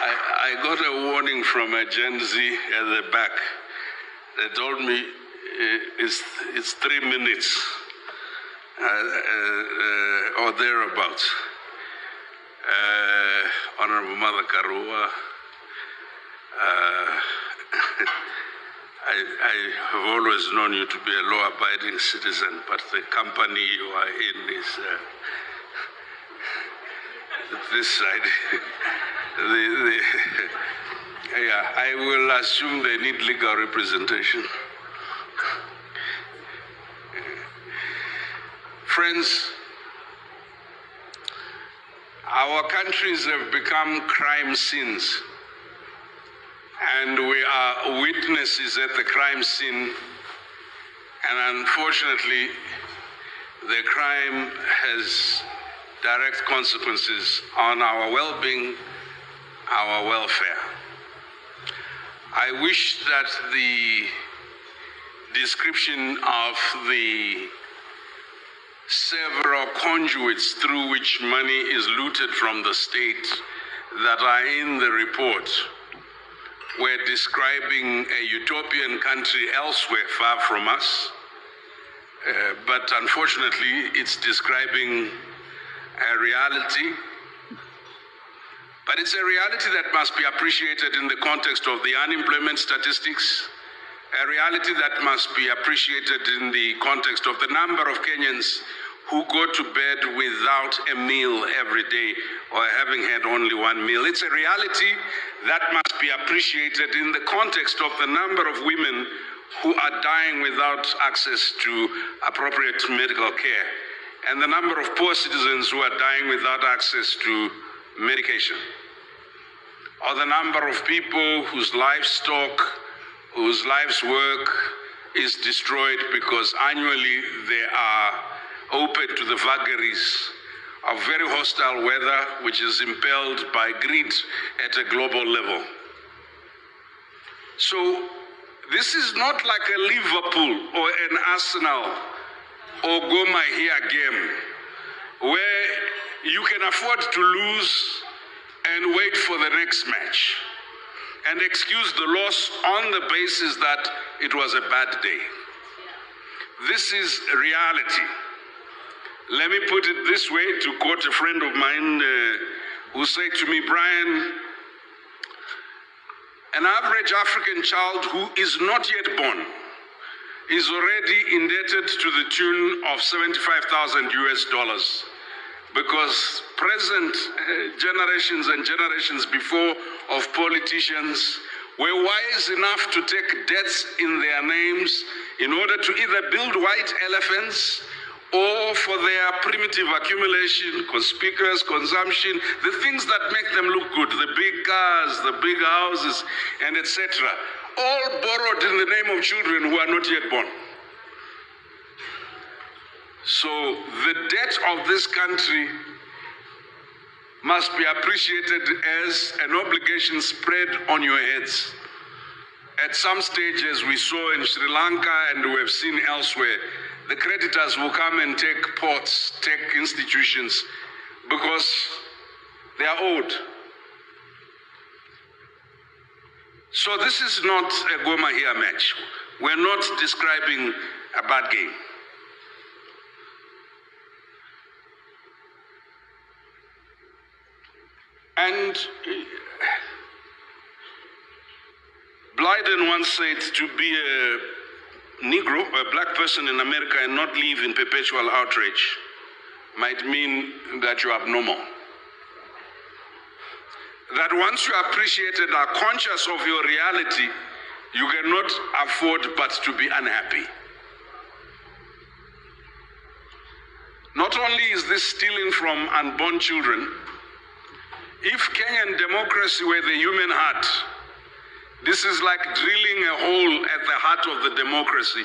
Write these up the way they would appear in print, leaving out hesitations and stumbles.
I got a warning from a Gen Z at the back. They told me it's 3 minutes or thereabouts. Honorable Mother Karua, I have always known you to be a law-abiding citizen, but the company you are in is this side. Yeah, I will assume they need legal representation. Friends, our countries have become crime scenes, and we are witnesses at the crime scene, and unfortunately, the crime has direct consequences on our well-being, our welfare. I wish that the description of the several conduits through which money is looted from the state that are in the report were describing a utopian country elsewhere far from us, but unfortunately it's describing a reality. But it's a reality that must be appreciated in the context of the unemployment statistics, a reality that must be appreciated in the context of the number of Kenyans who go to bed without a meal every day or having had only one meal. It's a reality that must be appreciated in the context of the number of women who are dying without access to appropriate medical care, and the number of poor citizens who are dying without access to medication, or the number of people whose livestock, whose life's work is destroyed because annually they are open to the vagaries of very hostile weather, which is impelled by greed at a global level. So this is not like a Liverpool or an Arsenal or Go Mahia game where you can afford to lose and wait for the next match and excuse the loss on the basis that it was a bad day. This is reality. Let me put it this way, to quote a friend of mine who said to me, Brian, an average African child who is not yet born is already indebted to the tune of $75,000 US, because present generations and generations before of politicians were wise enough to take debts in their names in order to either build white elephants or for their primitive accumulation, conspicuous consumption, the things that make them look good, the big cars, the big houses, and etc., all borrowed in the name of children who are not yet born. So the debt of this country must be appreciated as an obligation spread on your heads. At some stage, as we saw in Sri Lanka and we have seen elsewhere, the creditors will come and take ports, take institutions, because they are owed. So this is not a Go Mahia match. We're not describing a bad game. And Blyden once said, to be a Negro, a black person in America, and not live in perpetual outrage might mean that you're abnormal. That once you are appreciated, are conscious of your reality, you cannot afford but to be unhappy. Not only is this stealing from unborn children, if Kenyan democracy were the human heart, this is like drilling a hole at the heart of the democracy.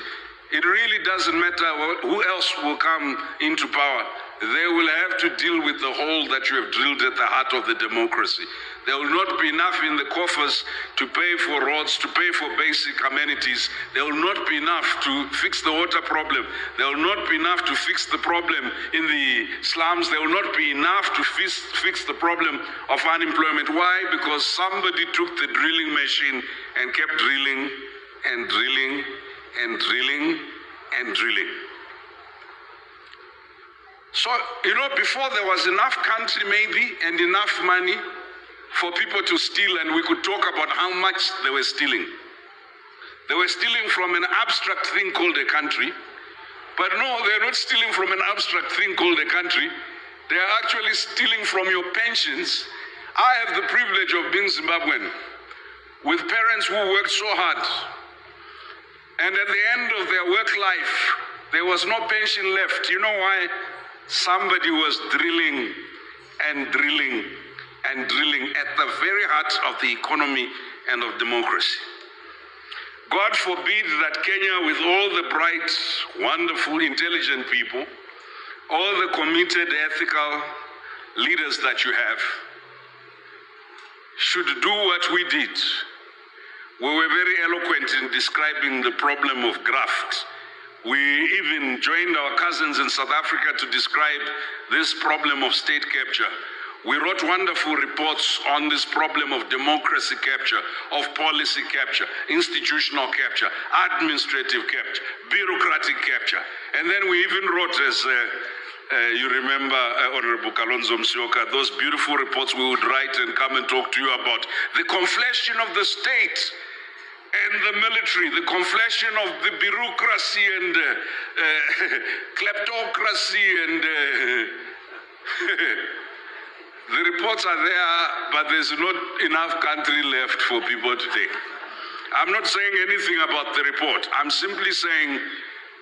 It really doesn't matter who else will come into power. They will have to deal with the hole that you have drilled at the heart of the democracy. There will not be enough in the coffers to pay for roads, to pay for basic amenities. There will not be enough to fix the water problem. There will not be enough to fix the problem in the slums. There will not be enough to fix the problem of unemployment. Why? Because somebody took the drilling machine and kept drilling and drilling and drilling and drilling. So, before there was enough country maybe and enough money for people to steal, and we could talk about how much they were stealing. They were stealing from an abstract thing called a country, but no, they're not stealing from an abstract thing called a country. They are actually stealing from your pensions. I have the privilege of being Zimbabwean, with parents who worked so hard, and at the end of their work life, there was no pension left. You know why? Somebody was drilling and drilling and drilling at the very heart of the economy and of democracy. God forbid that Kenya, with all the bright, wonderful, intelligent people, all the committed, ethical leaders that you have, should do what we did. We were very eloquent in describing the problem of graft. We even joined our cousins in South Africa to describe this problem of state capture. We wrote wonderful reports on this problem of democracy capture, of policy capture, institutional capture, administrative capture, bureaucratic capture. And then we even wrote, as you remember, Honorable Kalonzo Musyoka, those beautiful reports we would write and come and talk to you about the conflation of the state and the military, the conflation of the bureaucracy and kleptocracy and the reports are there, but there's not enough country left for people to take. I'm not saying anything about the report. I'm simply saying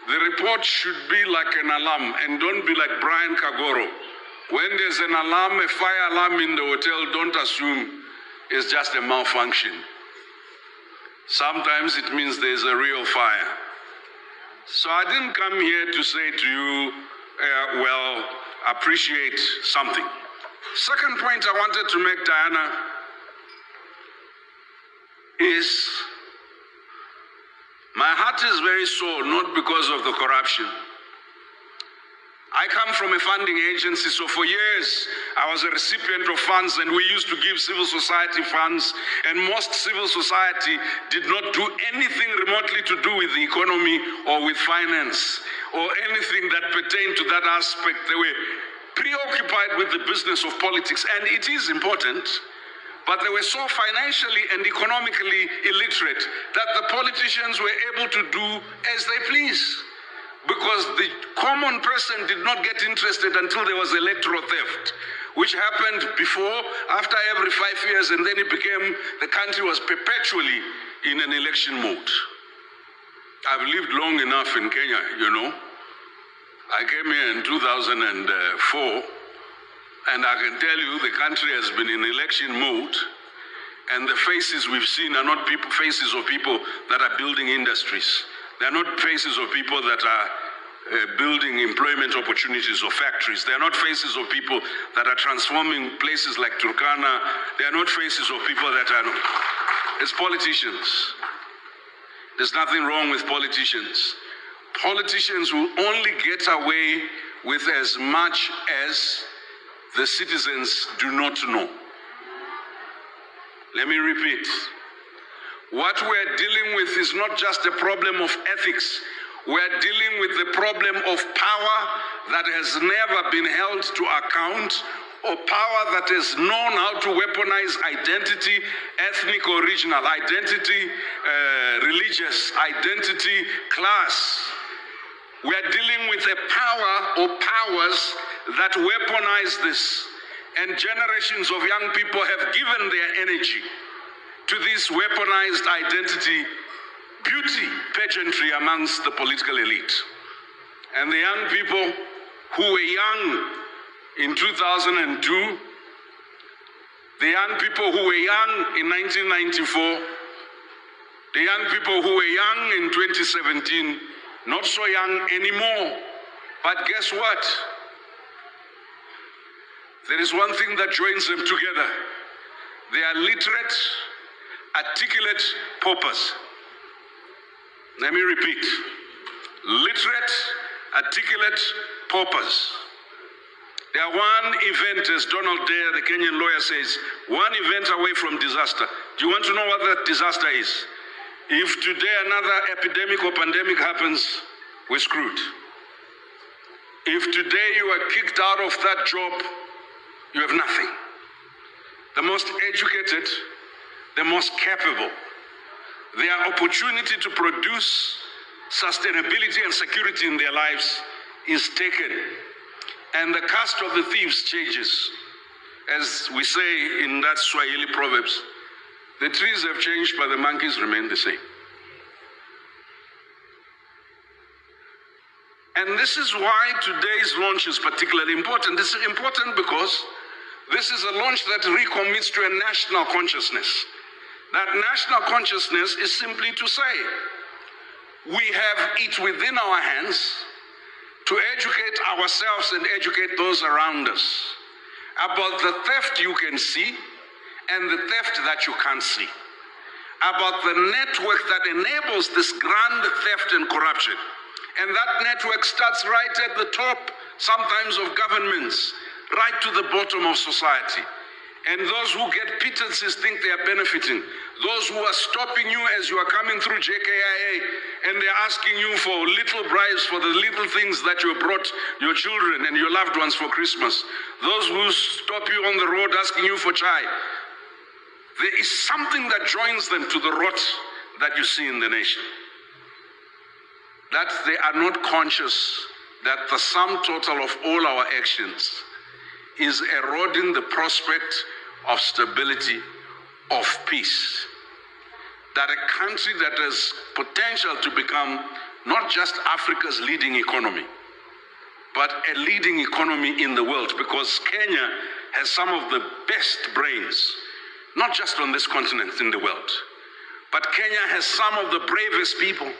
the report should be like an alarm, and don't be like Brian Kagoro. When there's an alarm, a fire alarm in the hotel, don't assume it's just a malfunction. Sometimes it means there's a real fire. So I didn't come here to say to you, well, appreciate something. Second point I wanted to make, Diana, is my heart is very sore, not because of the corruption. I come from a funding agency, so for years I was a recipient of funds, and we used to give civil society funds, and most civil society did not do anything remotely to do with the economy or with finance or anything that pertained to that aspect. They were preoccupied with the business of politics, and it is important, but they were so financially and economically illiterate that the politicians were able to do as they please, because the common person did not get interested until there was electoral theft, which happened before, after every 5 years, and then it became, the country was perpetually in an election mode. I've lived long enough in Kenya, you know. I came here in 2004, and I can tell you the country has been in election mode, and the faces we've seen are not faces of people that are building industries. They're not faces of people that are building employment opportunities or factories. They're not faces of people that are transforming places like Turkana. They're not faces of people that are... It's politicians. There's nothing wrong with politicians. Politicians will only get away with as much as the citizens do not know. Let me repeat. What we're dealing with is not just a problem of ethics. We're dealing with the problem of power that has never been held to account, or power that has known how to weaponize identity, ethnic or regional identity, religious identity, class. We're dealing with a power or powers that weaponize this. And generations of young people have given their energy to this weaponized identity, beauty, pageantry amongst the political elite. And the young people who were young in 2002, the young people who were young in 1994, the young people who were young in 2017, not so young anymore. But guess what? There is one thing that joins them together. They are literate, articulate paupers. Let me repeat. Literate, articulate paupers. They are one event, as Donald Dare, the Kenyan lawyer, says, one event away from disaster. Do you want to know what that disaster is? If today another epidemic or pandemic happens, we're screwed. If today you are kicked out of that job, you have nothing. The most educated, the most capable, their opportunity to produce sustainability and security in their lives is taken. And the cast of the thieves changes. As we say in that Swahili proverbs, the trees have changed, but the monkeys remain the same. And this is why today's launch is particularly important. This is important because this is a launch that recommits to a national consciousness. That national consciousness is simply to say, we have it within our hands to educate ourselves and educate those around us about the theft you can see and the theft that you can't see, about the network that enables this grand theft and corruption. And that network starts right at the top, sometimes of governments, right to the bottom of society. And those who get pittances think they are benefiting. Those who are stopping you as you are coming through JKIA and they're asking you for little bribes for the little things that you brought your children and your loved ones for Christmas. Those who stop you on the road asking you for chai. There is something that joins them to the rot that you see in the nation. That they are not conscious that the sum total of all our actions is eroding the prospect of stability, of peace. That a country that has potential to become not just Africa's leading economy, but a leading economy in the world, because Kenya has some of the best brains, not just on this continent, in the world, but Kenya has some of the bravest people.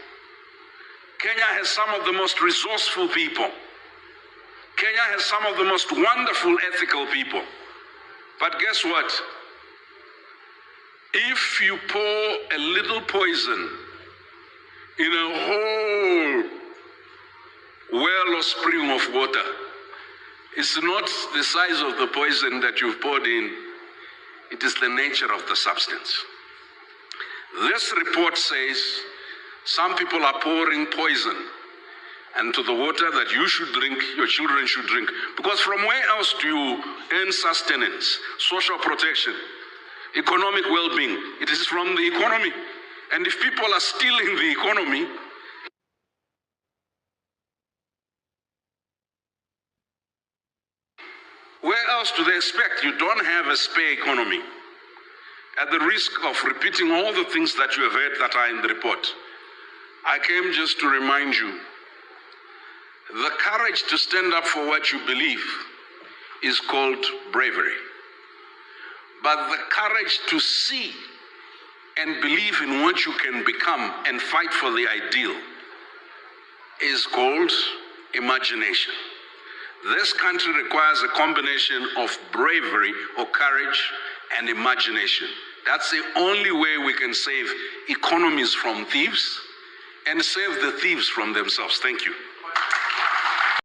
Kenya has some of the most resourceful people. Kenya has some of the most wonderful ethical people. But guess what? If you pour a little poison in a whole well or spring of water, it's not the size of the poison that you've poured in, it is the nature of the substance. This report says some people are pouring poison into the water that you should drink, your children should drink. Because from where else do you earn sustenance, social protection, economic well-being? It is from the economy. And if people are stealing the economy, where else do they expect? You don't have a spare economy. At the risk of repeating all the things that you have heard that are in the report, I came just to remind you, the courage to stand up for what you believe is called bravery. But the courage to see and believe in what you can become and fight for the ideal is called imagination. This country requires a combination of bravery or courage and imagination. That's the only way we can save economies from thieves and save the thieves from themselves. Thank you.